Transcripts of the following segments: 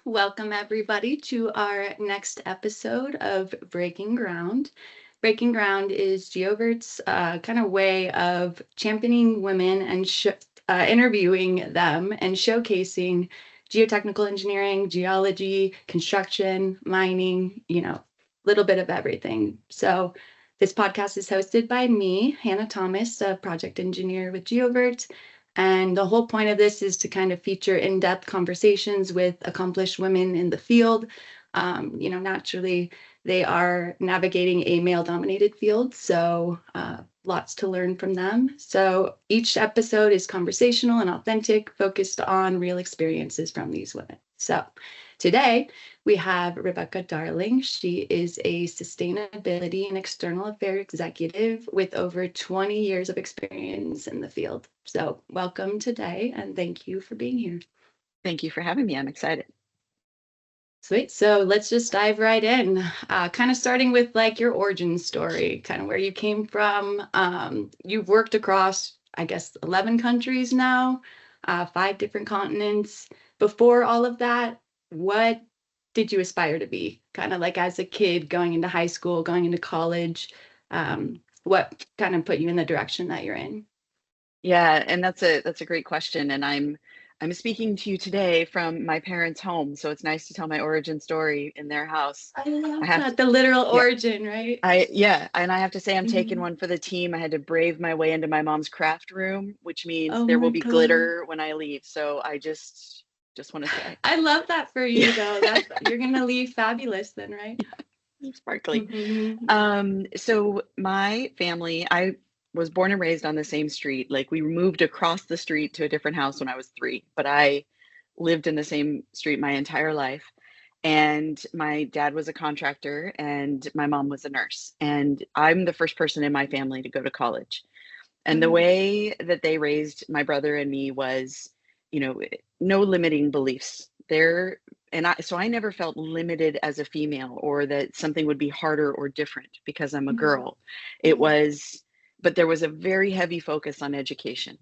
Welcome everybody to our next episode of Breaking Ground. Breaking Ground is Geovert's kind of way of championing women and interviewing them and showcasing geotechnical engineering, geology, construction, mining, little bit of everything. So this podcast is hosted by me, Hannah Thomas, a project engineer with Geovert. And the whole point of this is to kind of feature in-depth conversations with accomplished women in the field. Naturally, they are navigating a male-dominated field, so lots to learn from them. So each episode is conversational and authentic, focused on real experiences from these women. So today, we have Rebecca Darling. She is a sustainability and external affairs executive with over 20 years of experience in the field. So welcome today, and thank you for being here. Thank you for having me. I'm excited. Sweet. So let's just dive right in. Kind of starting with like your origin story, kind of where you came from. You've worked across, I guess, 11 countries now, 5 different continents. Before all of that, what did you aspire to be? Kind of like as a kid going into high school, going into college, what kind of put you in the direction that you're in? Yeah, and that's a great question. And I'm speaking to you today from my parents' home, so it's nice to tell my origin story in their house. I love I have that, to, the literal yeah, origin, right? and I have to say I'm taking Mhm. one for the team. I had to brave my way into my mom's craft room, which means Oh there will my be God. glitter when I leave. So I just want to say, I love that for yeah, you though. You're gonna leave fabulous then, right? sparkly. Mm-hmm. So my family, I was born and raised on the same street. Like we moved across the street to a different house when I was 3, but I lived in the same street my entire life. And my dad was a contractor and my mom was a nurse. And I'm the first person in my family to go to college. And the Oh, way that they raised my brother and me was, you know, no limiting beliefs. So I never felt limited as a female or that something would be harder or different because I'm a mm-hmm. girl. It was, but there was a very heavy focus on education.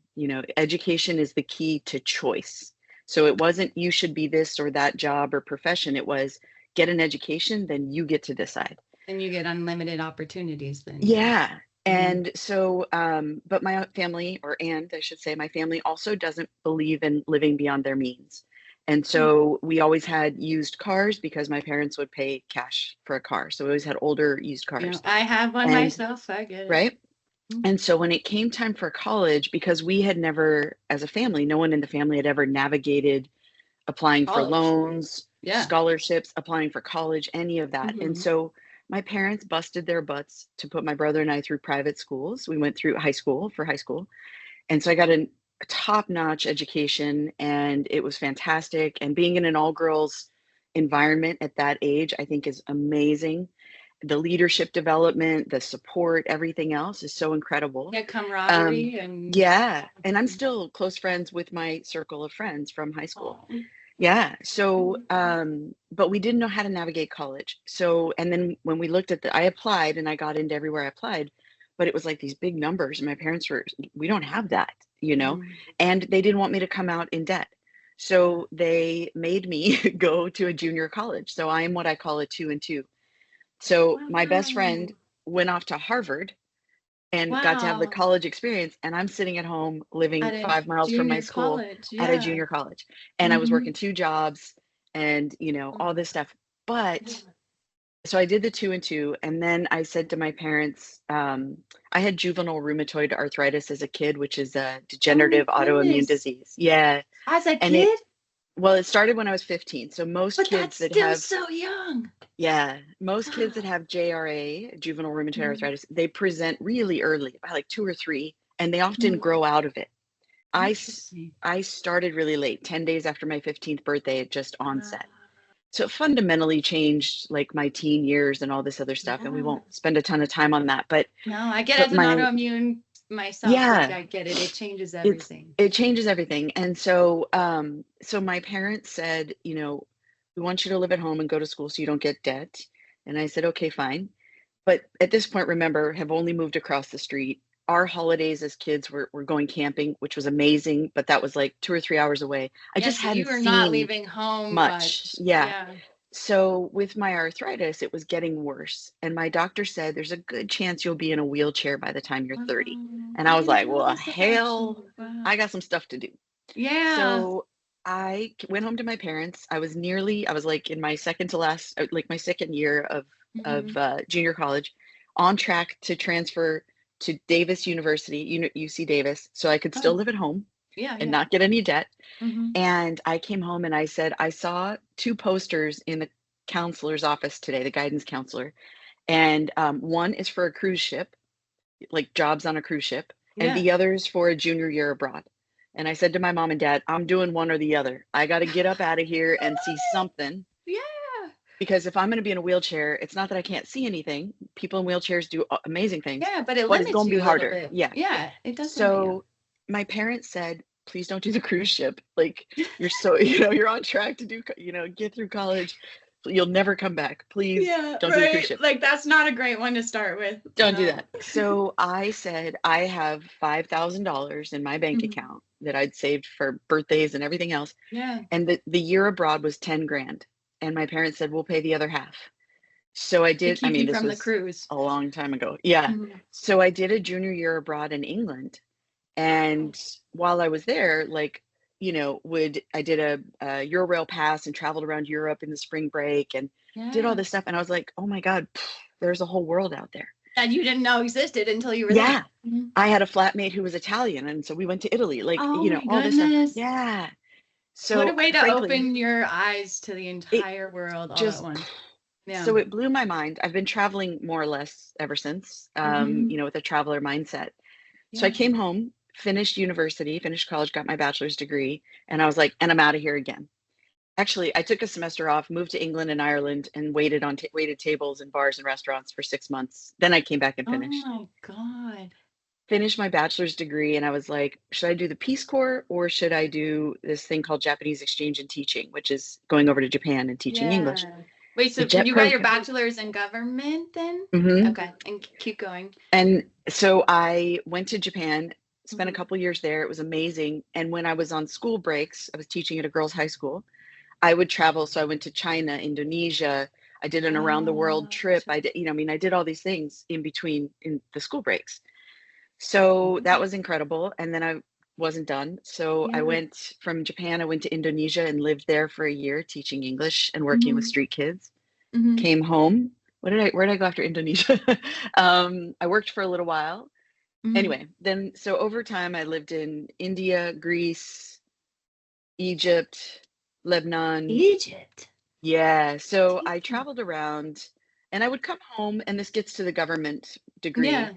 Education is the key to choice. So it wasn't you should be this or that job or profession. It was get an education, then you get to decide. And you get unlimited opportunities then, yeah. Yeah. Mm-hmm. And so, but my family, and I should say, my family also doesn't believe in living beyond their means. And so we always had used cars because my parents would pay cash for a car. So we always had older used cars. I have one And myself, I get it. right. And so when it came time for college, because we had never, as a family, no one in the family had ever navigated applying for College. loans, Yeah. scholarships, applying for college, any of that. And Mm-hmm. so my parents busted their butts to put my brother and I through private schools. We went through high school. And so I got a top-notch education and it was fantastic. And being in an all-girls environment at that age, I think is amazing. The leadership development, the support, everything else is so incredible. Yeah, camaraderie and Yeah. And I'm still close friends with my circle of friends from high school. oh. Yeah. So, but we didn't know how to navigate college. So, and then when we looked at I applied and I got into everywhere I applied, but it was like these big numbers. And my parents we don't have that, Mm-hmm. and they didn't want me to come out in debt. So they made me go to a junior college. So I am what I call a 2 and 2. So my best friend Wow. went off to Harvard and got to have the Wow. college experience. And I'm sitting at home living At a 5 miles from my junior school college, at a yeah. junior college. And I was Mm-hmm. working 2 jobs and, all this stuff. Yeah. But so I did the 2 and 2. And then I said to my parents, I had juvenile rheumatoid arthritis as a kid, which is a Oh my degenerative autoimmune goodness. disease. Yeah. As a And kid? well, it started when I was 15. So most But kids that's that still have so young. yeah, most kids that have JRA, juvenile rheumatoid Mhm. arthritis, they present really early, by like 2 or 3, and they often Mhm. grow out of it. Interesting. I started really late, 10 days after my 15th birthday, it just Uh, onset. So it fundamentally changed like my teen years and all this other stuff, and we yeah. won't spend a ton of time on that. No, I get But as an my autoimmune myself, like yeah, I get it. It changes it's everything. it changes everything. And so so my parents said, we want you to live at home and go to school so you don't get debt. And I said, okay, fine. But at this point, remember, have only moved across the street. our holidays as kids were going camping, which was amazing, but that was like 2 or 3 hours away. I Yeah, just so you hadn't were not seen leaving home much. much. Yeah. Yeah. So with my arthritis, it was getting worse. And my doctor said, there's a good chance you'll be in a wheelchair by the time you're 30. Oh, And I I was didn't like, know well, this about hell, you. Wow. I got some stuff to do. Yeah. So I went home to my parents. I was like in my second to last, like my second year of junior college, on track to transfer to Davis University, UC Davis, so I could still Oh, live at home yeah, and yeah. not get any debt. Mm-hmm. And I came home and I said, I saw two posters in the counselor's office today, the guidance counselor. And one is for a cruise ship, like jobs on a cruise ship, and Yeah. the other is for a junior year abroad. And I said to my mom and dad, I'm doing one or the other. I got to get up out of here and see something. Yeah. Because if I'm going to be in a wheelchair, it's not that I can't see anything. People in wheelchairs do amazing things, Yeah, but it but it's limits going to you be a little harder. bit. Yeah. Yeah, it does limit you. So my parents said, please don't do the cruise ship. Like, you're so, you're on track to do, get through college. You'll never come back. Please Yeah, don't do the cruise right. ship. Like that's not a great one to start with. Don't do No. that. So I said, I have $5,000 in my bank Mhm. account that I'd saved for birthdays and everything else. Yeah. And the year abroad was 10 grand. And my parents said, we'll pay the other half. So I To did, I keep mean, you this from the was cruise. a long time ago. Yeah. Mhm. So I did a junior year abroad in England. And while I was there, like, I did a Eurail pass and traveled around Europe in the spring break and did all Yeah. this stuff. And I was like, oh my God, there's a whole world out there. That you didn't know existed until you were Yeah. there. Mhm. I had a flatmate who was Italian. And so we went to Italy, like, Oh my all this stuff. goodness. Yeah. What a So way to frankly, open your eyes to the it entire world all at just, once. Yeah. so it blew my mind. I've been traveling more or less ever since, Mhm. with a traveler mindset. So I Yeah. came home, finished university, finished college, got my bachelor's degree, and I was like, and I'm out of here again. Actually, I took a semester off, moved to England and Ireland, and waited tables in bars and restaurants for 6 months. Then I came back and Oh finished. my God. Finished my bachelor's degree, and I was like, should I do the Peace Corps or should I do this thing called Japanese exchange and teaching, which is going over to Japan and teaching English? Yeah. Wait, The so JET you got your program. bachelor's in government then? Hmm. Okay, and keep going. And so I went to Japan, spent a Mhm. couple years there. It was amazing. And when I was on school breaks, I was teaching at a girls' high school. I would travel. So I went to China, Indonesia. I did an around the world trip. Gotcha. I did, I did all these things in between in the school breaks. So that was incredible. And then I wasn't done. So I Yeah. went from Japan, I went to Indonesia and lived there for a year teaching English and working with Mhm. street kids. Mhm. Came home. Where did I go after Indonesia? I worked for a little while. Mhm. Anyway, then so over time I lived in India, Greece, Egypt, Lebanon. Egypt. Yeah, so I Egypt. traveled around and I would come home, and this gets to the government degree. Yeah.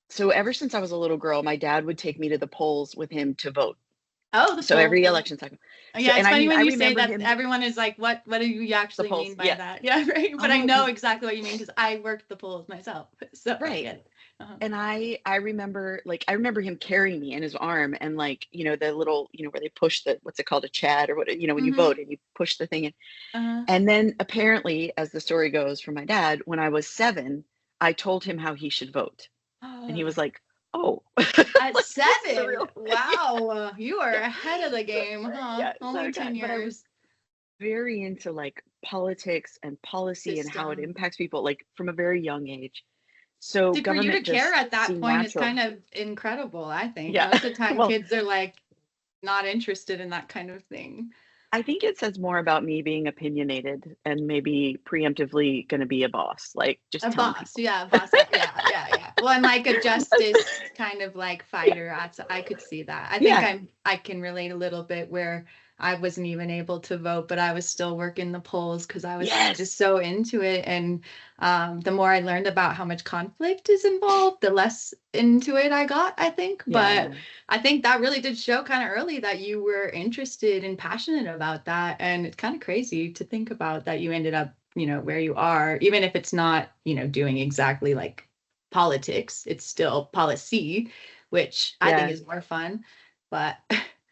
So ever since I was a little girl, my dad would take me to the polls with him to vote. Oh, the So polls. every Yeah. election cycle. So, Yeah, and it's I funny mean, when I you say remember that him, everyone is like, what do you the actually polls. mean by Yeah. that? Yeah, right. But I Oh, know exactly what you mean because I worked the polls myself. So I right. get it. Uh-huh. And I remember, like, I remember him carrying me in his arm, and like, the little, where they push the, what's it called, a chat or what, when you Mhm. vote and you push the thing in. Uh-huh. And then apparently, as the story goes from my dad, when I was 7, I told him how he should vote. And he was like, oh, At like this is a 7. real thing. Wow. You are Yeah. ahead of the game, Right. huh? Yeah. So Only 10 but I was years. very into like politics and policy and how it System. impacts people, like from a very young age. So See, for you to government care just at that seemed point is natural. kind of incredible, I think. Yeah. Most of the time, Well, kids are like not interested in that kind of thing. I think it says more about me being opinionated and maybe preemptively going to be a boss, like just A telling boss, people. yeah, boss. Yeah, yeah, yeah. Well, and like a justice kind of like fighter. I could see that. I think Yeah. I can relate a little bit where I wasn't even able to vote, but I was still working the polls because I was just Yes. so into it. And the more I learned about how much conflict is involved, the less into it I got, I think. But Yeah. I think that really did show kind of early that you were interested and passionate about that. And it's kind of crazy to think about that you ended up, where you are, even if it's not, doing exactly like politics, it's still policy, which I think Yeah. is more fun. But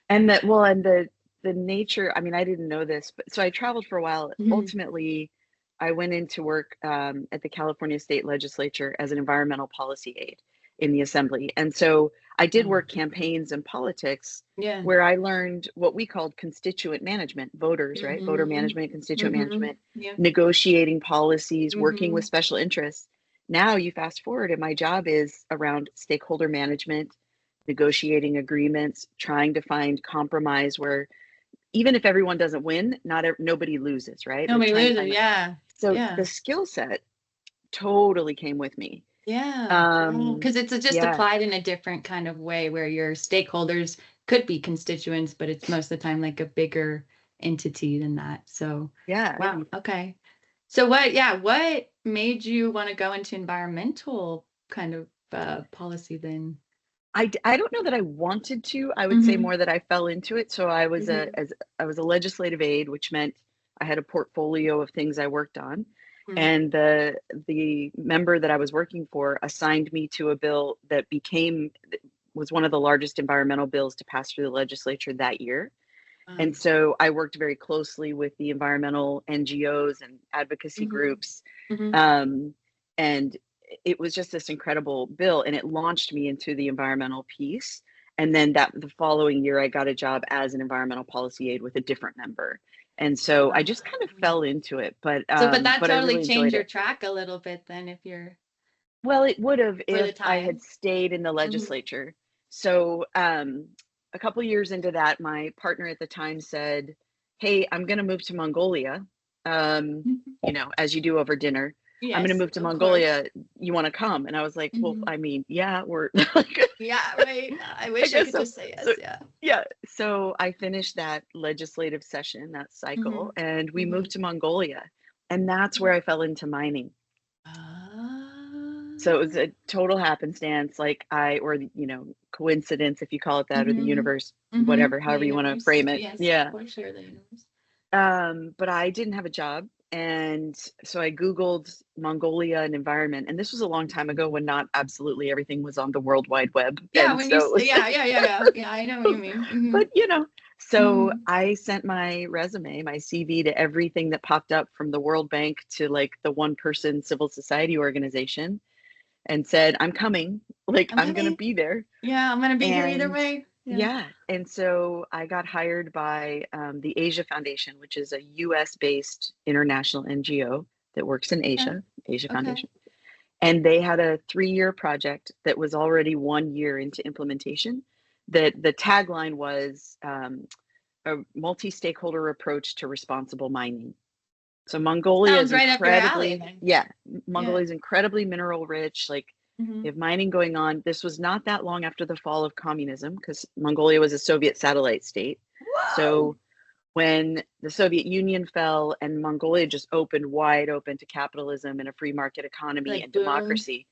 And that, well, and the nature, I mean, I didn't know this, but so I traveled for a while. Mhm. Ultimately, I went into work at the California State Legislature as an environmental policy aide. in the assembly. And so I did work campaigns and politics Yeah. where I learned what we called constituent management, voters, right? Voter management, constituent management, Yeah. negotiating policies, working with special interests. Now you fast forward and my job is around stakeholder management, negotiating agreements, trying to find compromise where even if everyone doesn't win, nobody loses, right? Like Nobody trying to loses. find Yeah. so Yeah. the skill set totally came with me. Yeah. Because it's just Yeah, applied in a different kind of way where your stakeholders could be constituents, but it's most of the time like a bigger entity than that. So, yeah. wow. Okay. So what made you want to go into environmental kind of policy then? I don't know that I wanted to. I would say Mm-hmm. more that I fell into it. So Mm-hmm. I was a legislative aide, which meant I had a portfolio of things I worked on. Mm-hmm. And the member that I was working for assigned me to a bill that was one of the largest environmental bills to pass through the legislature that year. And so I worked very closely with the environmental NGOs and advocacy groups. Mm-hmm. And it was just this incredible bill, and it launched me into the environmental piece. And then the following year, I got a job as an environmental policy aide with a different member. And so I just kind of fell into it, but that I totally really changed enjoyed your it. track a little bit then if you're Well, it would have for the if I had time. stayed in the legislature. So a couple years into that, my partner at the time said, "Hey, I'm going to move to Mongolia. As you do over dinner. I'm going to Yes, move to of course. Mongolia. You want to come?" And I was like, "Well, I mean, yeah, we're like, Yeah, right. I wish I guess could so." just say yes. So Yeah. yeah, so I finished that legislative session, that cycle, and we moved to Mongolia, and that's where I fell into mining. So it was a total happenstance, coincidence, if you call it that, or the universe, whatever, The however you want to universe. frame it. Yes, Yeah. for sure, the universe. But I didn't have a job. And so I Googled Mongolia and environment. And this was a long time ago when not absolutely everything was on the World Wide Web. Yeah, And when you so it say, was yeah, yeah, yeah, yeah. Yeah, I know what you mean. but so I sent my resume, my CV to everything that popped up from the World Bank to like the one person civil society organization and said, "I'm coming, like I'm I'm going to coming. be there." Yeah, I'm gonna be here either And way. Yeah. yeah, and so I got hired by the Asia Foundation, which is a US based international NGO that works in Okay. Asia Okay. Foundation. And they had a 3-year project that was already 1 year into implementation. That the tagline was a multi-stakeholder approach to responsible mining. So Mongolia Sounds is right up your alley incredibly, then. yeah, Yeah. Mongolia is incredibly mineral rich. Like Mm-hmm. they have mining going on. This was not that long after the fall of communism because Mongolia was a Soviet satellite state. Whoa. So when the Soviet Union fell and Mongolia just opened wide open to capitalism and a free market economy Like and boom. democracy.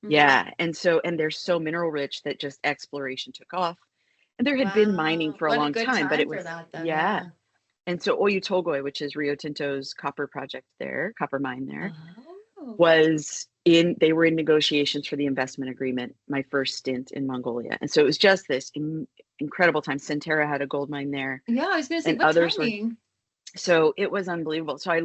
Yeah. And they're so mineral rich that just exploration took off. And there had been mining Wow. for a What a long good time, but time it for was, that though. yeah. Yeah. And so Oyu Tolgoi, which is Rio Tinto's copper project there, copper mine there, Oh. they were in negotiations for the investment agreement, my first stint in Mongolia. And so it was just this incredible time. Centerra had a gold mine there Yeah, I was gonna say and what others were, timing. so it was unbelievable. So I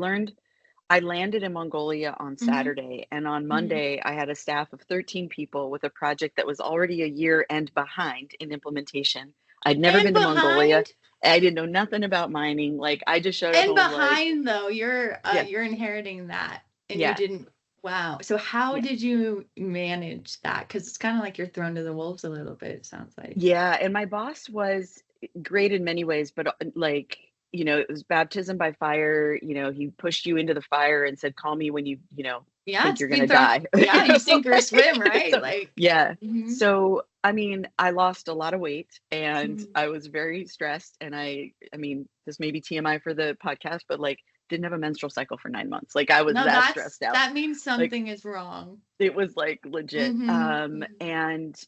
landed in Mongolia on Saturday, and on Monday I had a staff of 13 people with a project that was already a year and behind in implementation. I'd never And been to Mongolia. behind. I didn't know nothing about mining. Like I just showed up And and was like, behind though, yeah, you're inheriting that and you yeah, didn't. Wow. So how yeah. did you manage that? Because it's kind of like you're thrown to the wolves a little bit, it sounds like. Yeah, and my boss was great in many ways, but it was baptism by fire. He pushed you into the fire and said, "Call me when Yeah, think it's you're being gonna thrown. die." Yeah, you So, sink or swim, right? so Like, yeah. mhm, So I mean, I lost a lot of weight and mhm. I was very stressed. And I mean, this may be TMI for the podcast, but like didn't have a menstrual cycle for 9 months. Like I was No, that stressed out. that means Like something is wrong. it was like legit. Hmm.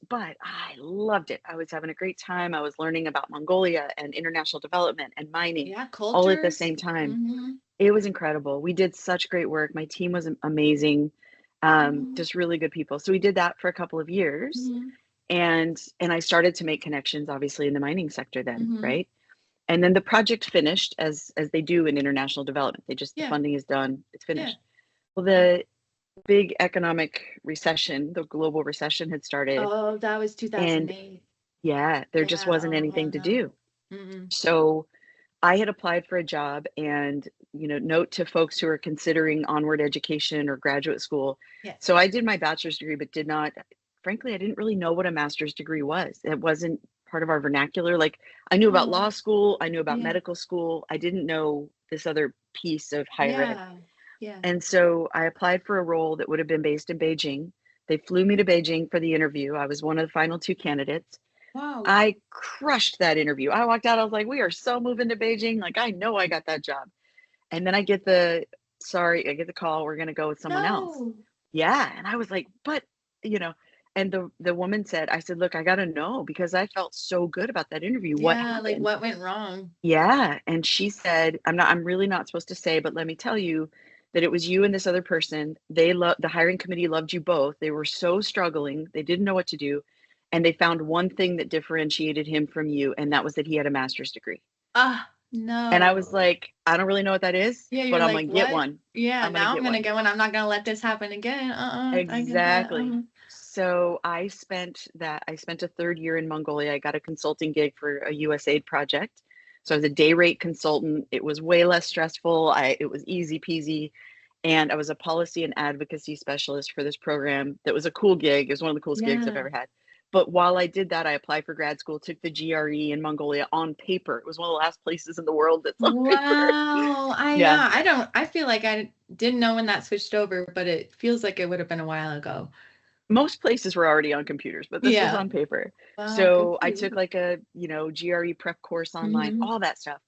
But I loved it. I was having a great time. I was learning about Mongolia and international development and mining Yeah, all at the cultures. same time. Hmm. It was incredible. We did such great work. My team was amazing. Hmm. Just really good people. So we did that for a couple of years, Hmm. and I started to make connections, obviously, in the mining sector then, Hmm. right? And then the project finished as they do in international development. The Yeah, funding is done, it's yeah. finished. Well, big economic recession, the global recession had started, Oh, that was and 2008. yeah, there just Yeah. wasn't Oh, hell anything to no. do. Mm-mm. So I had applied for a job, and note to folks who are considering onward education or graduate school. Yeah. So I did my bachelor's degree, but did not, frankly, I didn't really know what a master's degree was. It wasn't part of our vernacular. Like, I knew about Oh, law school, I knew about yeah. medical school. I didn't know this other piece of higher ed. Yeah. Yeah. And so I applied for a role that would have been based in Beijing. They flew me to Beijing for the interview. I was one of the final two candidates. Wow. I crushed that interview. I walked out, I was like, we are so moving to Beijing. Like, I know I got that job. And then I get the call, we're going to go with someone else. No. Yeah. And I was like, but, you know, and the woman said, I said, look, I got to know because I felt so good about that interview. What Yeah, like happened? what went wrong? Yeah. And she said, I'm really not supposed to say, but let me tell you that it was you and this other person. The hiring committee loved you both. They were so struggling. They didn't know what to do. And they found one thing that differentiated him from you, and that was that he had a master's degree. Ah, And I was no. like, I don't really know what that is, Yeah, but you're I'm like, gonna get what? one. Yeah, I'm gonna now I'm get gonna one. go and I'm not gonna let this happen again. I get that. Exactly. So I spent a third year in Mongolia. I got a consulting gig for a USAID project. So I was a day rate consultant. It was way less stressful. It was easy peasy. And I was a policy and advocacy specialist for this program. That was a cool gig. It was one of the coolest gigs I've Yeah. ever had. But while I did that, I applied for grad school, took the GRE in Mongolia on paper. It was one of the last places in the world that's on paper. Wow. Yeah. I feel like I didn't know when that switched over, but it feels like it would have been a while ago. Most places were already on computers, but this was Yeah. on paper. Wow, good So for I took you. like a, GRE prep course online, Mm-hmm. all that stuff.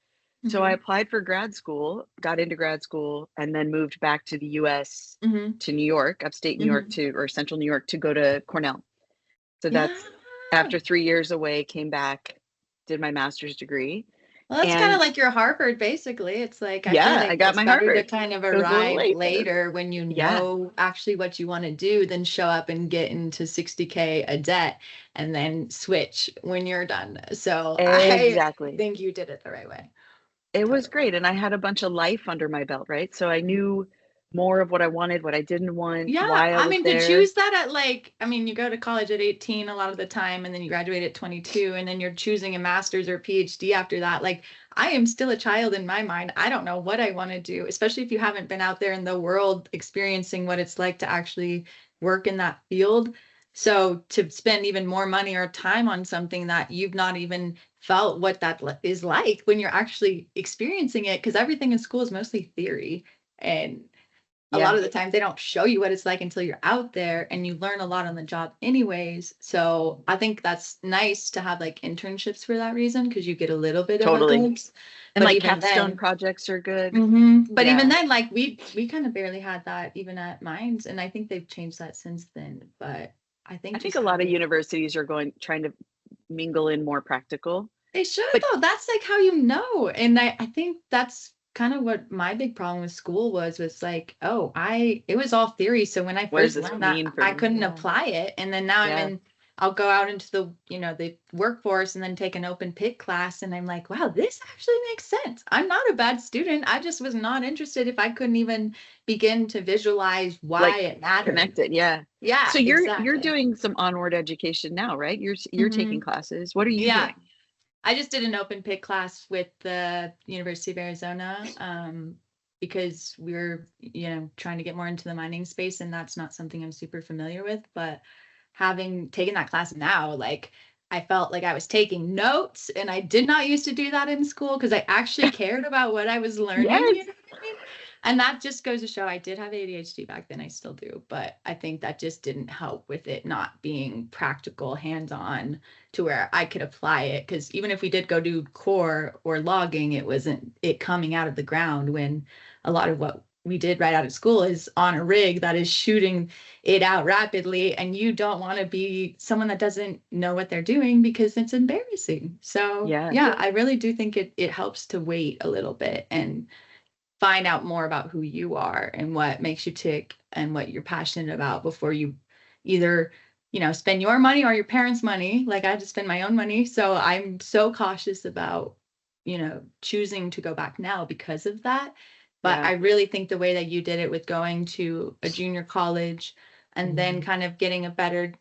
So I Mm-hmm. applied for grad school, got into grad school, and then moved back to the US Mm-hmm. to New York, upstate New York Mm-hmm. to, or central New York to go to Cornell. So Yeah. that's after 3 years away, came back, did my master's degree. Well, that's kind of And like your Harvard, basically. It's like I feel yeah, I like got it's my better to Harvard. kind of It was a little arrive later. later when you Yeah, know actually what you want to do than show up and get into 60K a debt and then switch when you're done. So I exactly. think you did it the right way. It was Totally. great, and I had a bunch of life under my belt, right? So I knew more of what I wanted, what I didn't want, Yeah, why I I was mean, to there. choose that at like, I mean, you go to college at 18 a lot of the time, and then you graduate at 22, and then you're choosing a master's or PhD after that. Like, I am still a child in my mind. I don't know what I want to do, especially if you haven't been out there in the world experiencing what it's like to actually work in that field. So to spend even more money or time on something that you've not even felt what that is like when you're actually experiencing it, because everything in school is mostly theory. And a lot Yeah, of the times they don't show you what it's like until you're out there and you learn a lot on the job anyways. So I think that's nice to have like internships for that reason because you get a little bit of a totally. glimpse. And But like even capstone then, projects are good. but even Yeah. then, like we kind of barely had that even at Mines, and I think they've changed that since then. But I I think think just a lot of having universities are trying to mingle in more practical. they should But though. That's like how you know. And I think that's kind of what my big problem with school was like, oh, it was all theory. So when I what does first this learned that, mean for I me? couldn't Yeah. apply it. And then now Yeah. I'll go out into the workforce and then take an open pit class. And I'm like, wow, this actually makes sense. I'm not a bad student. I just was not interested if I couldn't even begin to visualize why Like it mattered. connect it. Yeah. Yeah, So you're exactly. doing some onward education now, right? You're taking Hmm. classes. What are you Yeah. doing? I just did an open pit class with the University of Arizona because we were, trying to get more into the mining space, and that's not something I'm super familiar with. But having taken that class now, like I felt like I was taking notes, and I did not used to do that in school because I actually cared about what I was learning. Yes. You know what I mean? And that just goes to show I did have ADHD back then. I still do, but I think that just didn't help with it not being practical, hands-on to where I could apply it. Because even if we did go do core or logging, it wasn't it coming out of the ground when a lot of what we did right out of school is on a rig that is shooting it out rapidly. And you don't want to be someone that doesn't know what they're doing because it's embarrassing. So Yeah. yeah, I really do think it helps to wait a little bit and find out more about who you are and what makes you tick and what you're passionate about before you either spend your money or your parents' money. Like I had to spend my own money, so I'm so cautious about choosing to go back now because of that. But Yeah. I really think the way that you did it with going to a junior college and then kind of getting a better,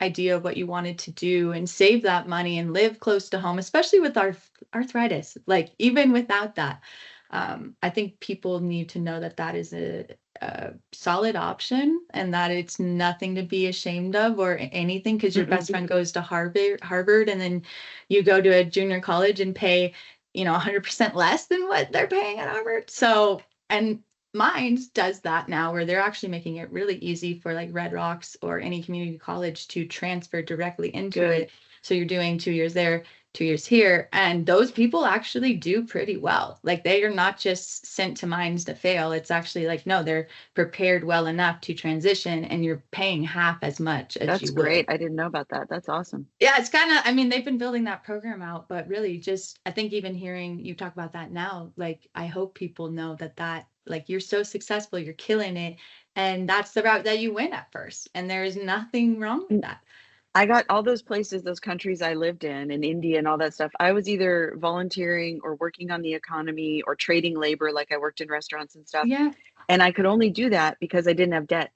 idea of what you wanted to do and save that money and live close to home, especially with our arthritis, like even without that. I think people need to know that that is a solid option and that it's nothing to be ashamed of or anything because your best friend goes to Harvard, and then you go to a junior college and pay 100% less than what they're paying at Harvard. So, and Mines does that now where they're actually making it really easy for like Red Rocks or any community college to transfer directly into Good. it. So you're doing 2 years there, 2 years here. And those people actually do pretty well. Like they are not just sent to Mines to fail. It's actually like, no, they're prepared well enough to transition and you're paying half as much as That's you would. great. I didn't know about that. That's awesome. Yeah, it's kind of, I mean, they've been building that program out, but really just, I think even hearing you talk about that now, like, I hope people know that, like, you're so successful, you're killing it. And that's the route that you went at first. And there is nothing wrong with that. I got all those places, those countries I lived in India and all that stuff. I was either volunteering or working on the economy or trading labor, like I worked in restaurants and stuff. Yeah, And I could only do that because I didn't have debt.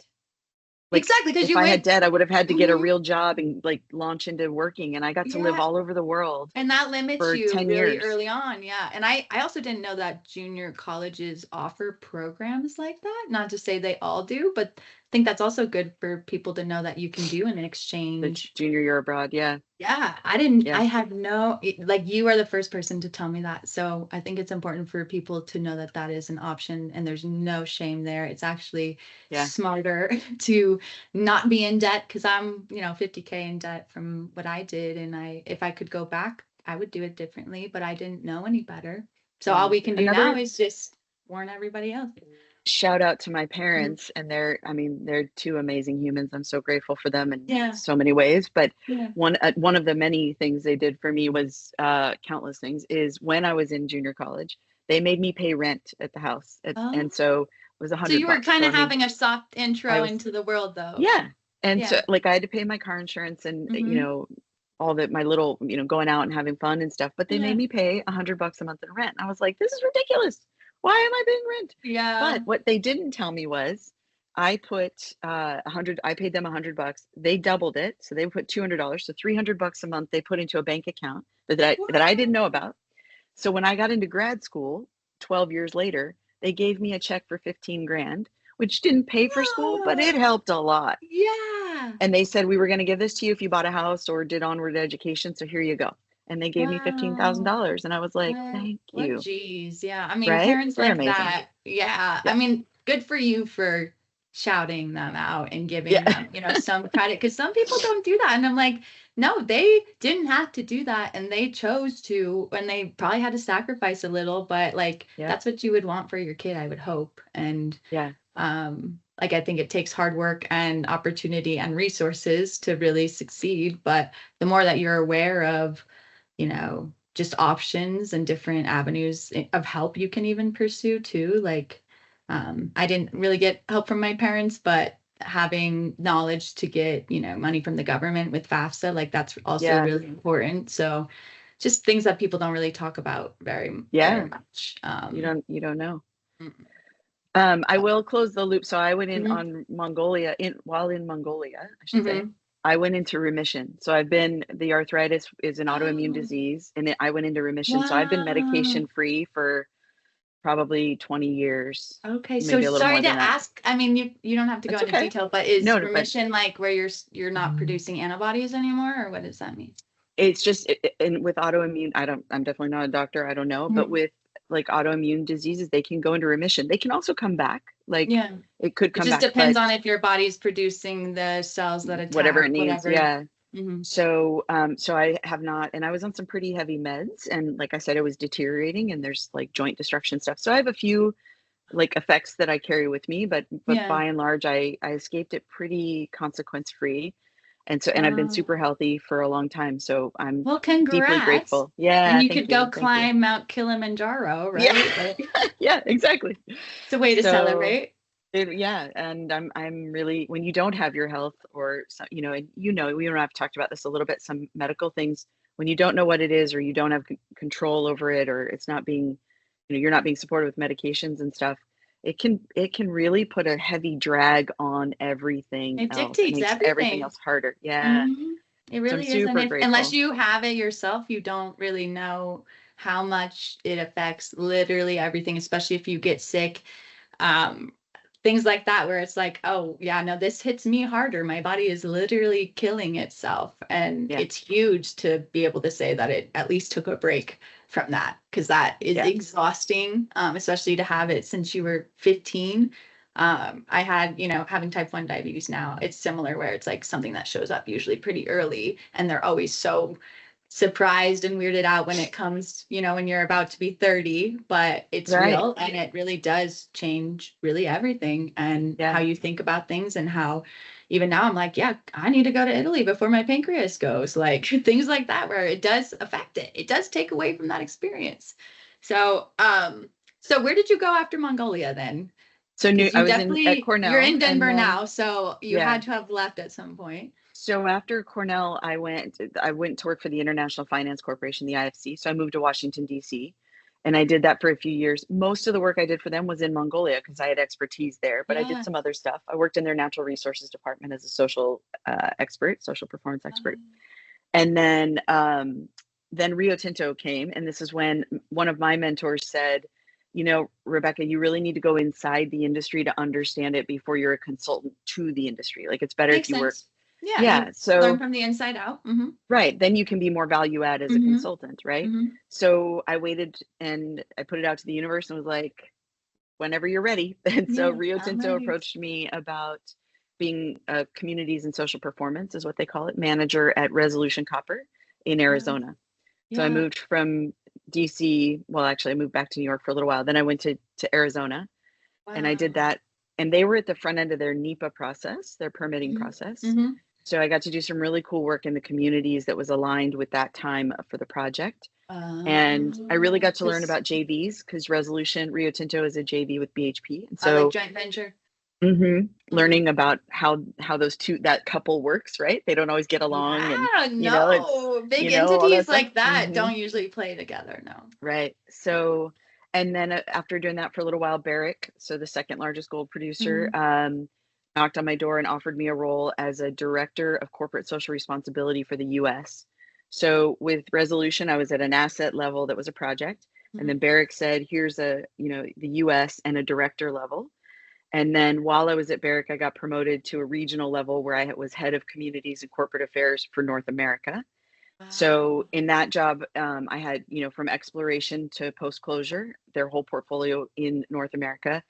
Like exactly. Because if you I had went, debt, I would have had to get a Mhm. real job and like launch into working. And I got to live Yeah. all over the world And that limits for you 10 really years. early on. Yeah. And I also didn't know that junior colleges offer programs like that. Not to say they all do, but I think that's also good for people to know that you can do an The exchange. junior year abroad. Yeah. Yeah, Yeah. I had no, like you are the first person to tell me that. So I think it's important for people to know that that is an option and there's no shame there. It's actually Yeah. smarter to not be in debt because I'm, 50K in debt from what I did. And if I could go back, I would do it differently, but I didn't know any better. So all Yeah. we can do now Another is just warn everybody else. shout out to my Mhm. parents, and they're two amazing humans. I'm so grateful for them in Yeah. so many ways, but Yeah. one of the many things they did for me was countless things is when I was in junior college, they made me pay rent at the house Oh, and so it was so you were $100. kind So of having a soft I intro was into the world though. yeah, and so Yeah. like I had to pay my car insurance and Hmm. all that, my little going out and having fun and stuff, but they made Yeah. me pay $100 a month in rent. And I was like, this is ridiculous. Why am I paying rent? Yeah. But what they didn't tell me was I put 100, I paid them $100. They doubled it. So they put $200. So $300 a month they put into a bank account that I didn't know Wow. about. So when I got into grad school 12 years later, they gave me a check for 15 grand, which didn't pay for school, but it Whoa. helped a lot. Yeah. And they said, we were going to give this to you if you bought a house or did onward education. So here you go. And they gave me Wow. $15,000. And I was like, thank What you. geez. Yeah. I mean, Right? parents They're like amazing. that. Yeah. Yeah. I mean, good for you for shouting them out and giving Yeah. them, some credit because some people don't do that. And I'm like, no, they didn't have to do that. And they chose to, and they probably had to sacrifice a little, but like, Yeah. that's what you would want for your kid, I would hope. And Yeah. like I think it takes hard work and opportunity and resources to really succeed. But the more that you're aware of, just options and different avenues of help you can even pursue too. Like, I didn't really get help from my parents, but having knowledge to get, money from the government with FAFSA, like that's also Yeah. really important. So just things that people don't really talk about very, Yeah. very much. You don't know. Mm, I will close the loop. So I went in mhm, on Mongolia while in Mongolia, I should say. mhm. I went into remission. So the arthritis is an autoimmune Oh, disease and I went into remission. So I've been wow. medication free for probably 20 years, Okay, so maybe a little sorry more to than that. ask. I mean, you don't have to go That's into okay. detail, but is No, no, but remission like where you're not producing antibodies anymore, or what does that mean? it's just, and with autoimmune, I'm definitely not a doctor. I don't know, but Mhm. with like autoimmune diseases, they can go into remission. They can also come back. Like Yeah. it could It come just back, depends but on if your body's producing the cells that whatever attack it needs. whatever. Yeah. Hmm. So I have not, and I was on some pretty heavy meds, and like I said, it was deteriorating, and there's like joint destruction stuff. So I have a few like effects that I carry with me, but Yeah. by and large, I escaped it pretty consequence free, and I've been Oh, super healthy for a long time. So I'm well, deeply congrats. grateful. And Yeah, you could go thank you. climb Mount Kilimanjaro, Yeah, right? Like, yeah, exactly. it's a way to So celebrate. yeah, and I'm really, when you don't have your health or and we don't have talked about this a little bit, some medical things, when you don't know what it is or you don't have control over it or it's not being you're not being supported with medications and stuff, it can really put a heavy drag on everything It else. It dictates makes everything everything. else harder. Yeah. Mhm. It So I'm really is, and super if unless grateful. you have it yourself, you don't really know how much it affects literally everything, especially if you get sick. Um, Things like that, where it's like, oh, yeah, no, this hits me harder. My body is literally killing itself. And Yeah. it's huge to be able to say that it at least took a break from that, because that is Yeah. exhausting, especially to have it since you were 15. I had, having type 1 diabetes now, it's similar where it's like something that shows up usually pretty early, and they're always so surprised and weirded out when it comes, when you're about to be 30, but it's Right. real and it really does change really everything and Yeah. how you think about things, and how even now I'm like, yeah, I need to go to Italy before my pancreas goes, like things like that, where it does affect it. It does take away from that experience. So, so where did you go after Mongolia then? So Because I you was at definitely, you're Cornell, in and Denver then now, so you yeah. had to have left at some point. So after Cornell, I went to work for the International Finance Corporation, the IFC. So I moved to Washington, D.C., and I did that for a few years. Most of the work I did for them was in Mongolia because I had expertise there, but I did Yeah. some other stuff. I worked in their natural resources department as a social expert, social performance expert. And then Rio Tinto came, and this is when one of my mentors said, Rebecca, you really need to go inside the industry to understand it before you're a consultant to the industry. Like, it's better if Makes you work. sense. Yeah, Yeah. you learn So, from the inside out. Mm-hmm. right. Then you can be more value add as a Mm-hmm. consultant, right? Mm-hmm. So I waited and I put it out to the universe and was like, whenever you're ready. And so Yeah, Rio I'm Tinto ready. approached me about being a communities and social performance, is what they call it, manager at Resolution Copper in Wow. Arizona. So I Yeah. moved from DC. Well, actually, I moved back to New York for a little while. Then I went to Arizona, and I did Wow. that. And they were at the front end of their NEPA process, their permitting Mm-hmm. process. Mm-hmm. So I got to do some really cool work in the communities that was aligned with that time for the project. And I really got to learn This, about JVs because Resolution Rio Tinto is a JV with BHP. And like so joint venture. Mm-hmm. learning about how that couple works, right? They don't always get along, and Yeah, it's no. Big all that entities stuff. like that don't usually play together. No. Right. So, and then after doing that for a little while, Barrick, so the second largest gold producer, Mm-hmm. knocked on my door and offered me a role as a director of corporate social responsibility for the US. So with Resolution, I was at an asset level that was a project. And Mm-hmm. then Barrick said, here's the US and a director level. And then while I was at Barrick, I got promoted to a regional level where I was head of communities and corporate affairs for North America. So Wow. in that job, I had, from exploration to post closure, their whole portfolio in North America.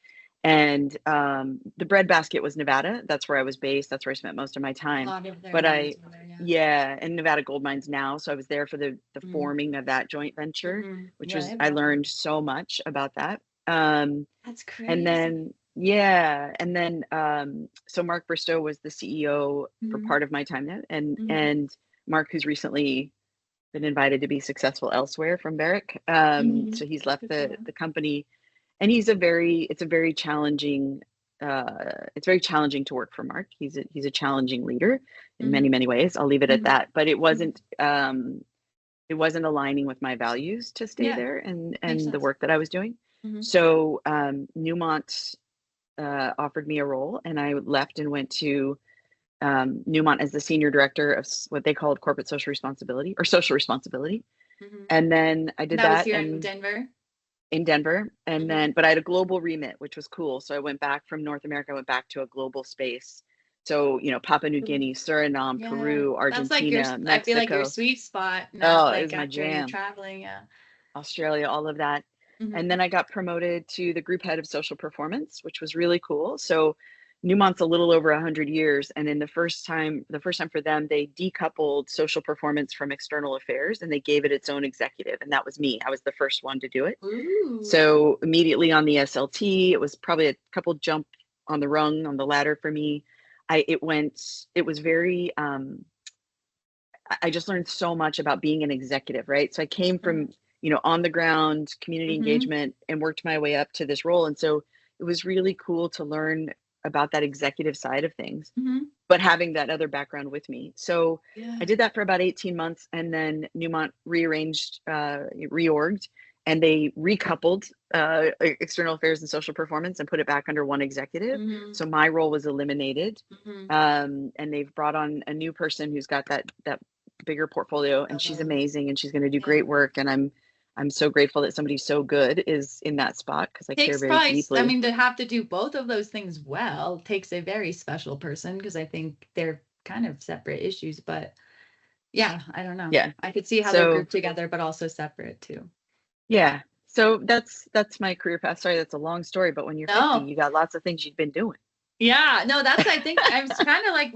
And the breadbasket was Nevada. That's where I was based. That's where I spent most of my A time. lot of their But mines were there, yeah. yeah, and Nevada Gold Mines now. So I was there for the Mm-hmm. forming of that joint venture, Mm-hmm. which Yeah, was, they I brought them. learned so much about that. Um, That's and crazy. then, yeah, and then, so Mark Bristow was the CEO for Mm-hmm. part of my time there, and Mm-hmm. and Mark, who's recently been invited to be successful elsewhere from Barrick. Mm-hmm. So he's left Good for the them. company, and it's a very challenging, it's very challenging to work for Mark. He's a challenging leader in Mm-hmm. many ways. I'll leave it at Mm-hmm. that. But Mm-hmm. it wasn't aligning with my values to stay Yeah, there and makes the sense. work that I was doing. Mm-hmm. So Newmont offered me a role, and I left and went to Newmont as the senior director of what they called corporate social responsibility or social responsibility. Mm-hmm. And then I And did that was that here in and Denver. in Denver. And Mm-hmm. then, but I had a global remit, which was cool. So I went back from North America, I went back to a global space. So, Papua New Guinea, Suriname, Yeah, Peru, that's like your, Argentina, I feel like your Mexico. sweet spot, Oh, not it like was my after you're jam. traveling. Yeah. Australia, all of that. And Mm-hmm. then I got promoted to the group head of social performance, which was really cool. So Newmont's a little over 100 years, and in the first time for them, they decoupled social performance from external affairs, and they gave it its own executive, and that was me. I was the first one to do it. Ooh. So immediately on the SLT, it was probably a couple jump on the rung on the ladder for me. It was very I just learned so much about being an executive, right? So I came from, on the ground community Mm-hmm. engagement and worked my way up to this role. And so it was really cool to learn about that executive side of things, Mm-hmm. but having that other background with me. So Yeah. I did that for about 18 months, and then Newmont reorged, and they recoupled external affairs and social performance and put it back under one executive. Mm-hmm. So my role was eliminated. Mm-hmm. And they've brought on a new person who's got that bigger portfolio, and she's Okay. amazing, and she's going to do Yeah. great work. And I'm so grateful that somebody so good is in that spot, because I care Takes very probably, deeply. I mean, to have to do both of those things well takes a very special person, because I think they're kind of separate issues, but yeah, I don't know. Yeah. I could see how they're So grouped together, but also separate too. yeah. So that's my career path. Sorry, that's a long story, but when you're 50, No. you got lots of things you've been doing. Yeah, no, that's, I think I was kind of like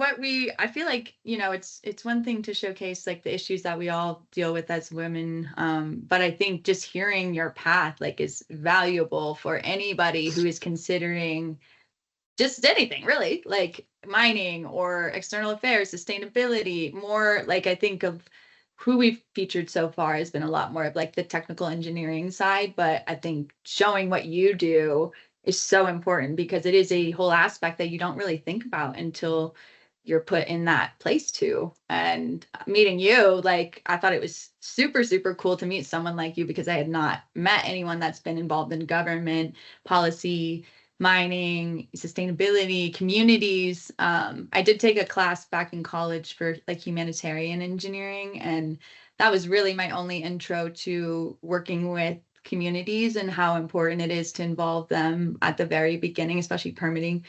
I feel like, it's one thing to showcase like the issues that we all deal with as women. But I think just hearing your path like is valuable for anybody who is considering just anything really, like mining or external affairs, sustainability, more like, I think of who we've featured so far has been a lot more of like the technical engineering side, but I think showing what you do is so important, because it is a whole aspect that you don't really think about until you're put in that place too. And meeting you, like, I thought it was super, super cool to meet someone like you, because I had not met anyone that's been involved in government policy, mining, sustainability, communities. I did take a class back in college for like humanitarian engineering, and that was really my only intro to working with communities and how important it is to involve them at the very beginning, especially permitting,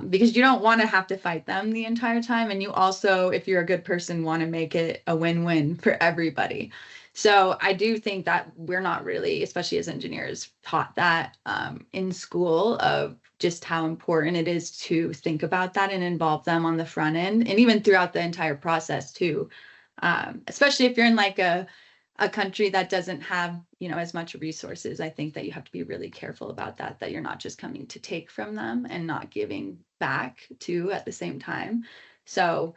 because you don't want to have to fight them the entire time. And you also, if you're a good person, want to make it a win-win for everybody. So I do think that we're not really, especially as engineers, taught that in school, of just how important it is to think about that and involve them on the front end, and even throughout the entire process too. Especially if you're in like a country that doesn't have, as much resources. I think that you have to be really careful about that you're not just coming to take from them and not giving back too at the same time. So,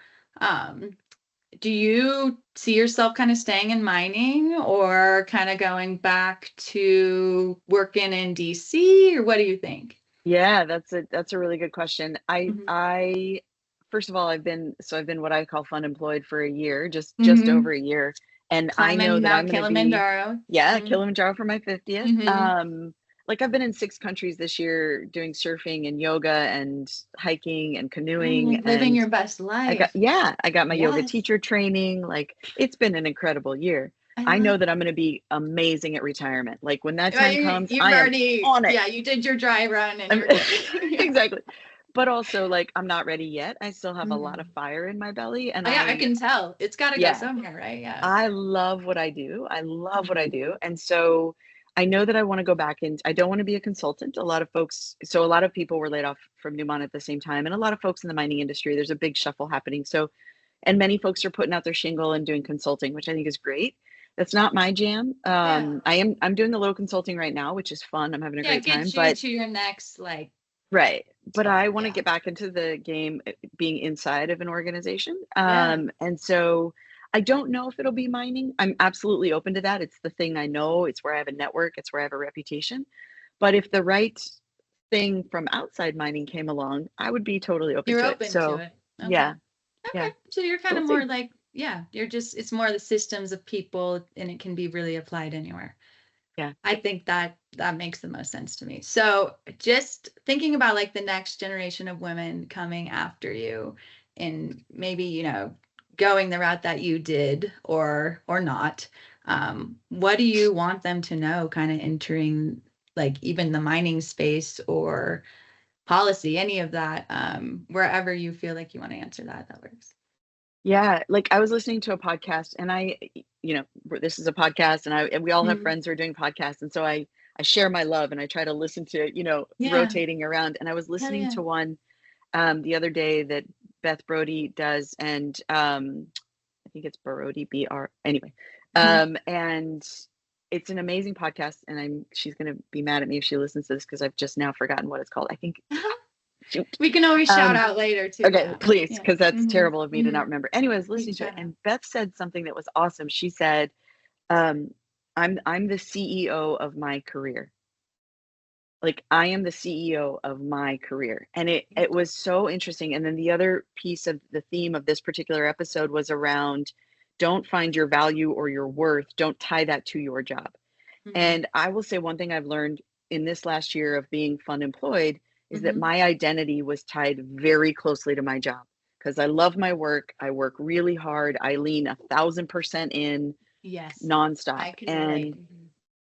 do you see yourself kind of staying in mining, or kind of going back to working in DC, or what do you think? Yeah, that's a really good question. Mhm. I first of all, I've been what I call fun employed for a year, just over Mhm. a year. And I know Climbing that I'm Mount going to be, Kilimanjaro. yeah, Mhm. Kilimanjaro for my 50th. Mhm. Like I've been in 6 countries this year doing surfing and yoga and hiking and canoeing. Living And your best I got, life. yeah, I got my yoga Yes. teacher training. Like it's been an incredible year. I I know love. that I'm going to be amazing at retirement. Like when that Well, time comes, you've I am already, on it. yeah, you did your dry run and I'm you're good. Yeah. exactly. But also like I'm not ready yet. I still have a lot of Mhm. fire in my belly, and Oh, yeah, I can tell. It's got to go yeah, somewhere, right? Yeah. I love what I do. I love what I Mhm. do. And so I know that I want to go back, and I don't want to be a consultant. A lot of people were laid off from Newmont at the same time, and a lot of folks in the mining industry, there's a big shuffle happening. So, and many folks are putting out their shingle and doing consulting, which I think is great. That's not my jam. Yeah. I'm doing a little consulting right now, which is fun. I'm having a Yeah, great it time, gets you but to your next like right. But spot. I want to Yeah. get back into the game, being inside of an organization. Yeah. And so I don't know if it'll be mining. I'm absolutely open to that. It's the thing I know. It's where I have a network. It's where I have a reputation. But if the right thing from outside mining came along, I would be totally open You're to it. open to So it. Okay. yeah, yeah. Okay. So you're So kind we'll of more see. like, yeah, it's more the systems of people, and it can be really applied anywhere. Yeah. I think that makes the most sense to me. So just thinking about like the next generation of women coming after you, and maybe, going the route that you did, or not, what do you want them to know kind of entering like even the mining space or policy, any of that, wherever you feel like you want to answer that works. Yeah, like I was listening to a podcast, and this is a podcast, and we all have Mhm. friends who are doing podcasts. And so I share my love, and I try to listen to, Yeah. rotating around. And I was Hell listening yeah. to one the other day that Beth Brody does, and I think it's Brody, anyway. Mhm. And it's an amazing podcast, and she's gonna be mad at me if she listens to this, because I've just now forgotten what it's called. I think, shoot. We can always shout Um, out later too. Okay, Yeah. please, Yeah. because that's Hmm. terrible of me to Hmm. not remember. Anyway, I was We can listening to it, shout out. and Beth said something that was awesome. She said, um, I'm the CEO of my career. Like I am the CEO of my career. And it was so interesting. And then the other piece of the theme of this particular episode was around, don't find your value or your worth, don't tie that to your job. Mhm. And I will say one thing I've learned in this last year of being fun employed is that Mhm. my identity was tied very closely to my job because I love my work. I work really hard. I lean 1,000% in Yes, nonstop. I can relate.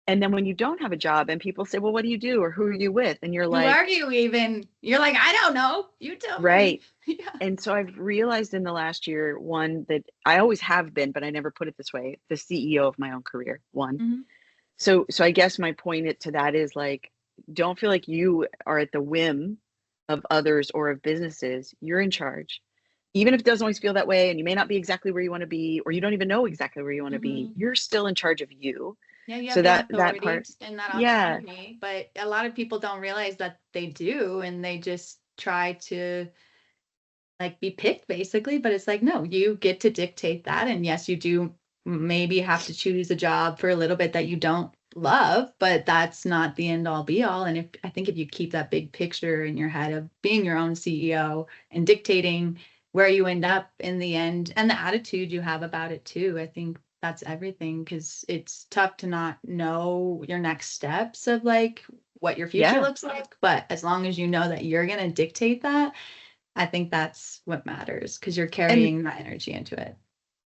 And Mhm. then when you don't have a job and people say, "Well, what do you do?" or "Who are you with?" and you're Who like, are you even? You're like, "I don't know. You tell me." right. Yeah. And so I've realized in the last year, one, that I always have been, but I never put it this way, the CEO of my own career, one. Mhm. So I guess my point to that is like, don't feel like you are at the whim of others or of businesses. You're in charge. Even if it doesn't always feel that way and you may not be exactly where you want to be, or you don't even know exactly where you want to be, Mhm. you're still in charge of you. Yeah, you have So the that authority part, and that yeah, autonomy, but a lot of people don't realize that they do, and they just try to, like, be picked basically, but it's like, no, you get to dictate that, and yes, you do maybe have to choose a job for a little bit that you don't love, but that's not the end all be all, and if I think if you keep that big picture in your head of being your own CEO and dictating where you end up in the end and the attitude you have about it too, I think that's everything because it's tough to not know your next steps of like what your future yeah. looks like, but as long as you know that you're going to dictate that, I think that's what matters because you're And carrying that energy into it.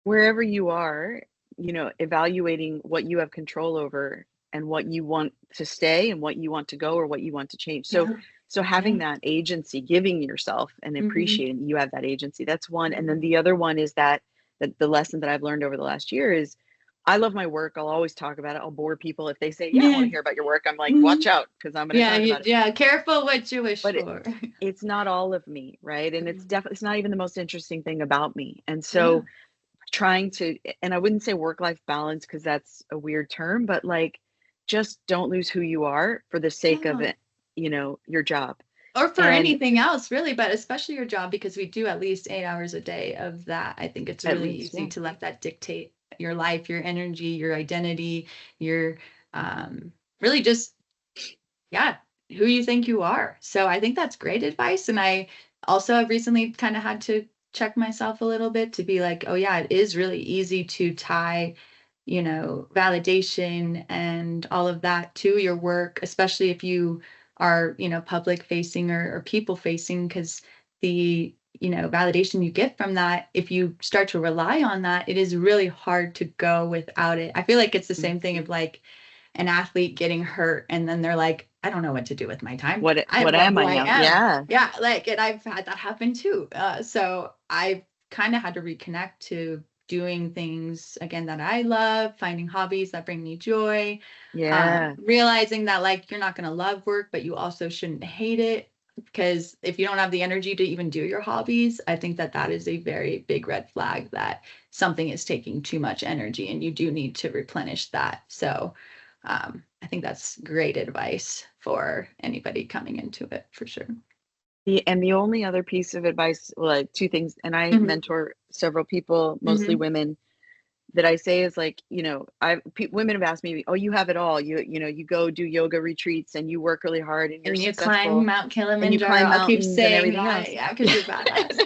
wherever you are, evaluating what you have control over and what you want to stay and what you want to go or what you want to change. So Yeah. having Yeah. that agency, giving yourself and Mhm. appreciating that you have that agency. That's one. And then Mhm. the other one is that the lesson that I've learned over the last year is I love my work. I'll always talk about it. I'll bore people if they say, "Yeah, I want Yeah. to hear about your work." I'm like, "Watch Mhm. out, because I'm going to Yeah, talk about it." yeah, careful what you wish But for. it's not all of me, right? And it's Mhm. definitely it's not even the most interesting thing about me. And Yeah. so trying to, and I wouldn't say work life balance because that's a weird term, but like just don't lose who you are for the sake of Yeah. it, your job. Or for And anything else really, but especially your job because we do at least 8 hours a day of that. I think it's at really least, easy yeah. to let that dictate your life, your energy, your identity, your, really just, yeah, who you think you are. So I think that's great advice, and I also have recently kinda had to check myself a little bit to be like, "Oh, yeah, it is really easy to tie, validation and all of that to your work, especially if you are, public facing or people facing, because the, validation you get from that, if you start to rely on that, it is really hard to go without it. I feel like it's the Mm. same thing of like an athlete getting hurt and then they're like, I don't know what to do with my time. I What don't know am who I I now? am. Yeah. Yeah, like, and I've had that happen too. So I've kind of had to reconnect to doing things again that I love, finding hobbies that bring me joy, Yeah. realizing that like you're not going to love work, but you also shouldn't hate it. Because if you don't have the energy to even do your hobbies, I think that that is a very big red flag that something is taking too much energy and you do need to replenish that. So I think that's great advice for anybody coming into it for sure. The only other piece of advice, well, like two things, and I Hmm. mentor several people, mostly Hmm. women, that I say is like, women have asked me, "Oh, you have it all. You go do yoga retreats and you work really hard and you're And you climb successful Mount and you Kilimanjaro. climb I'll keep mountains and saying everything that. else." Yeah, because you're badass.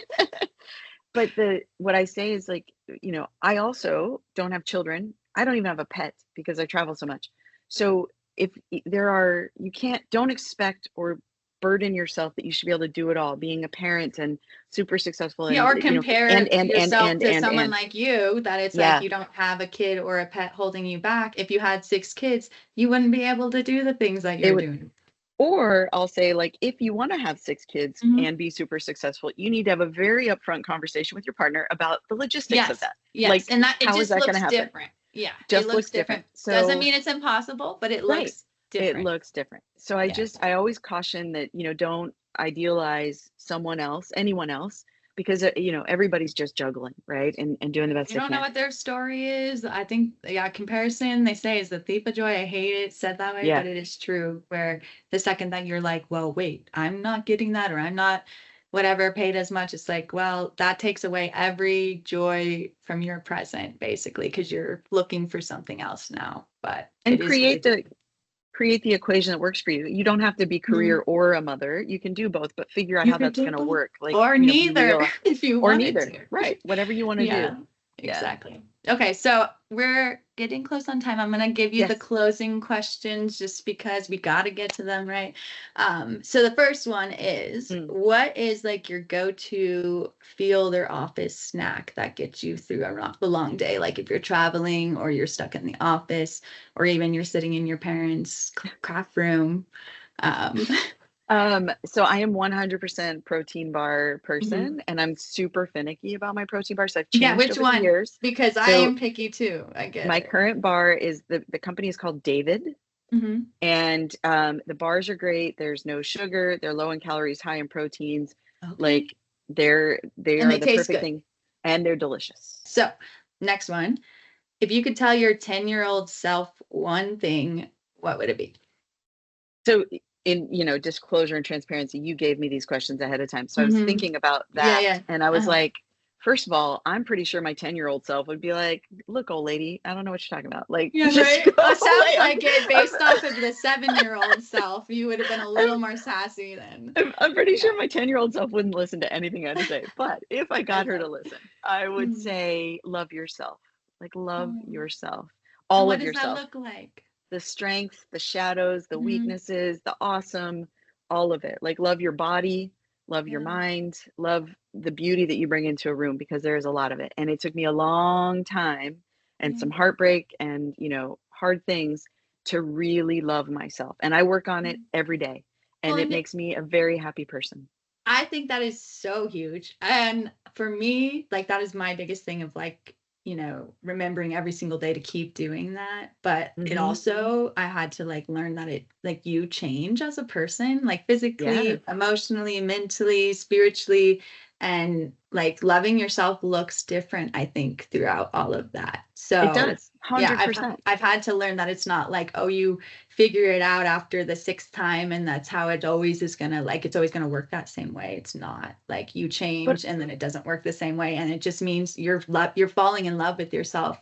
But what I say is like, I also don't have children. I don't even have a pet because I travel so much. So if you don't expect or burden yourself that you should be able to do it all, being a parent and super successful Yeah, and, or compare yourself to someone and like you that it's like yeah, you don't have a kid or a pet holding you back. If you had 6 kids, you wouldn't be able to do the things that it you're would. doing. Or I'll say, like, if you want to have 6 kids Mhm. and be super successful, you need to have a very upfront conversation with your partner about the logistics of Yes, that. yes, Like, and that it how is just that going to looks happen? different. Yeah, it Just looks looks different. different. Doesn't So, mean it's impossible, but it right. looks It different. looks different. So Yeah. I always caution that, don't idealize someone else, anyone else, because, everybody's just juggling, right? And doing the best You they don't know can. what their story is. I think, yeah, comparison, they say, is the thief of joy. I hate it said that way, Yeah. but it is true. Where the second that you're like, well, wait, I'm not getting that, or I'm not whatever paid as much, it's like, well, that takes away every joy from your present, basically, because you're looking for something else now. But And it is really different. create the equation that works for you. You don't have to be career Mhm. or a mother. You can do both, but figure out You how could that's do going to both, work. Like, or be neither real if you or wanted neither. to. Right. Whatever you want to do. Yeah, Yeah. exactly. Okay, so we're getting close on time. I'm gonna give you the Yes. closing questions just because we gotta get to them, right? So the first one is, Mm. what is like your go-to field or office snack that gets you through a long day? Like if you're traveling or you're stuck in the office or even you're sitting in your parents' craft room. Um, So I am 100% protein bar mhm. person, and I'm super finicky about my protein bar. So I've Yeah, changed which over the one? years. Because I So am picky too. I get my it. current bar is the company is called David, Hmm. and the bars are great. There's no sugar. They're low in calories, high in proteins. Okay. Like they And are they the taste perfect good. thing, and they're delicious. So, next one. If you could tell your 10-year-old self one thing, what would it be? So in, disclosure and transparency, you gave me these questions ahead of time. So I was Hmm. thinking about Yeah, that, yeah. and I was Uh-huh. like, first of all, I'm pretty sure my 10-year-old self would be like, look, old lady, I don't know what you're talking about. Like, Yeah, just go right. It sounds away. like it based off of the 7-year-old self. You would have been a little more sassy then. I'm pretty Yeah, sure my 10-year-old self wouldn't listen to anything I had to say. But if I I got her to love listen, I would it. say, love yourself. Like, love Oh. yourself, And all what of does that yourself. look like? The strengths, the shadows, the Hmm. weaknesses, the awesome, all of it. Like, love your body, love your Yeah, mind, love the beauty that you bring into a room, because there is a lot of it. And it took me a long time and yeah. some heartbreak and, hard things to really love myself. And I work on it every day, Well, and it and makes me a very happy person. I think that is so huge. And for me, like that is my biggest thing of like, remembering every single day to keep doing that. But it Hmm. also, I had to like learn that it like you change as a person, like Yeah, physically, emotionally, mentally, spiritually, and like loving yourself looks different, I think, throughout all of that. it So does. yeah, 100%. I've had to learn that it's not like, oh, you figure it out after the sixth time and that's how it always is gonna like it's always gonna work that same way. It's not like you But change and then it doesn't work the same way, and it just means you're falling in love with yourself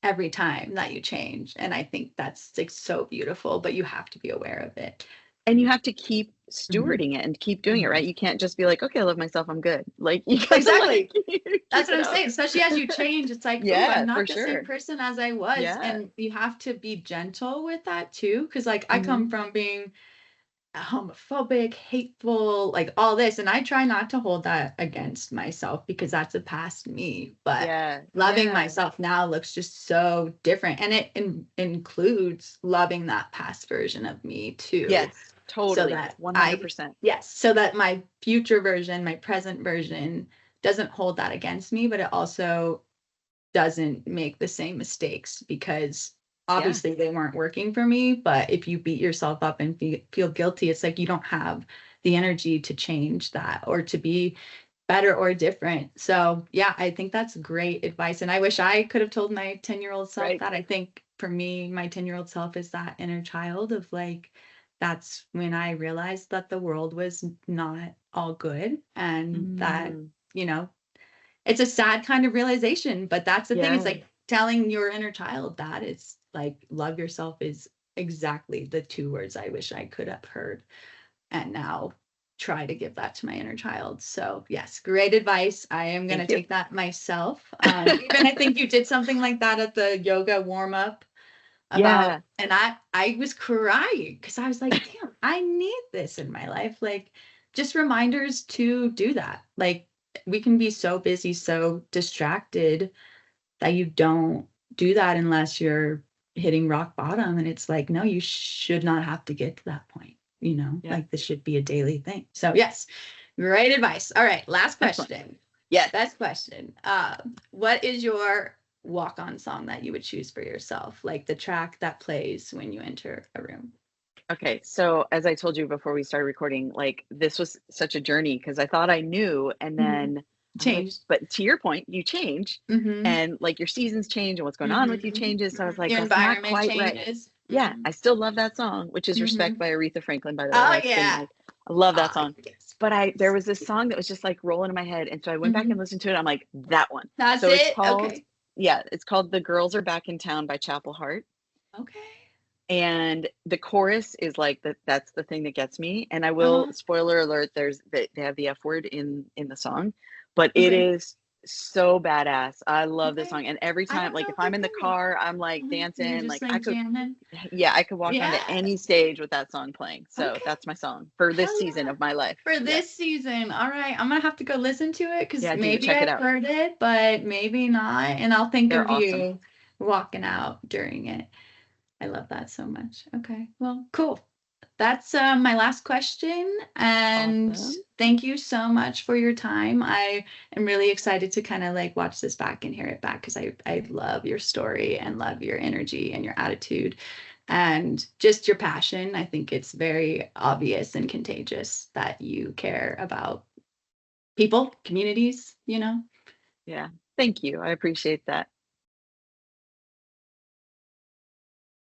every time that you change, and I think that's like so beautiful, but you have to be aware of it. And you have to keep Mhm. stewarding it and keep doing it, Mhm. right? You can't just be like, okay, I love myself, I'm good. Like, you gotta like Exactly. That's keep what it I'm up. saying. Especially as you change, it's like, ooh, I'm Yeah, for not the same sure. person as I was. Yeah. And you have to be gentle with that too. Cause like I Hmm. come from being homophobic, hateful, like all this. And I try not to hold that against myself because that's a past me. But Yeah. loving Yeah. myself now looks just so different. And it includes loving that past version of me too. Yes, So totally. that I, 100%. yes, so that my future version, my present version doesn't hold that against me, but it also doesn't make the same mistakes because Yeah. obviously they weren't working for me. But if you beat yourself up and feel guilty, it's like you don't have the energy to change that or to be better or different. So, yeah, I think that's great advice. And I wish I could have told my 10-year-old self Right. that. I think for me, my 10-year-old self is that inner child of like, that's when I realized that the world was not all good and that, Mm, you know, it's a sad kind of realization, but that's the thing. It's yeah. like telling your inner child that it's like love yourself is exactly the two words I wish I could have heard. And now try to give that to my inner child. So yes, great advice. I am going to Thank you. take that myself. Even I think you did something like that at the yoga warm up about, Yeah. and I was crying because I was like, damn, I need this in my life. Like just reminders to do that. Like we can be so busy, so distracted that you don't do that unless you're hitting rock bottom. And it's like, no, you should not have to get to that point. Yeah. Like this should be a daily thing. So yes, great advice. All right, last Excellent. question. Yes. Best question. What is your walk-on song that you would choose for yourself? Like the track that plays when you enter a room. Okay, so as I told you before we started recording, like, this was such a journey because I thought I knew, and Mhm. then I was like, Changed. but to your point, you change, Hmm. and like your seasons change and what's going on with you Hmm. changes. So I was like, Your that's not environment quite right. changes. Yeah, Hmm. I still love that song, which is Respect Hmm. by Aretha Franklin, by the way. Oh Like, been yeah. like, I love that Ah, song. yes. But there was this song that was just like rolling in my head. And so I went back and Hmm. listened to it. I'm like, that one. That's So it's it. called, Okay. yeah, it's called The Girls Are Back in Town by Chapel Hart. Okay. And the chorus is like that's the thing that gets me. And I will, Uh-huh. spoiler alert, they have the F word in the song, but it Okay. is so badass. I love this Okay. song. And every I time, don't like know if if I'm I've in the heard it. car, I'm like You're dancing. just Like I like could, jamming. yeah, I could walk onto Yeah. any stage with that song playing. So Okay. that's my song for this Hell season yeah. of my life. For Yeah. this season. All right. I'm gonna have to go listen to it because Yeah, dude, maybe check it I've out. heard it, but maybe not. And I'll think They're of awesome. you walking out during it. I love that so much. Okay. Well, cool. That's my last question. And Awesome. thank you so much for your time. I am really excited to kind of like watch this back and hear it back because I love your story and love your energy and your attitude and just your passion. I think it's very obvious and contagious that you care about people, communities, you know? Yeah. Thank you. I appreciate that.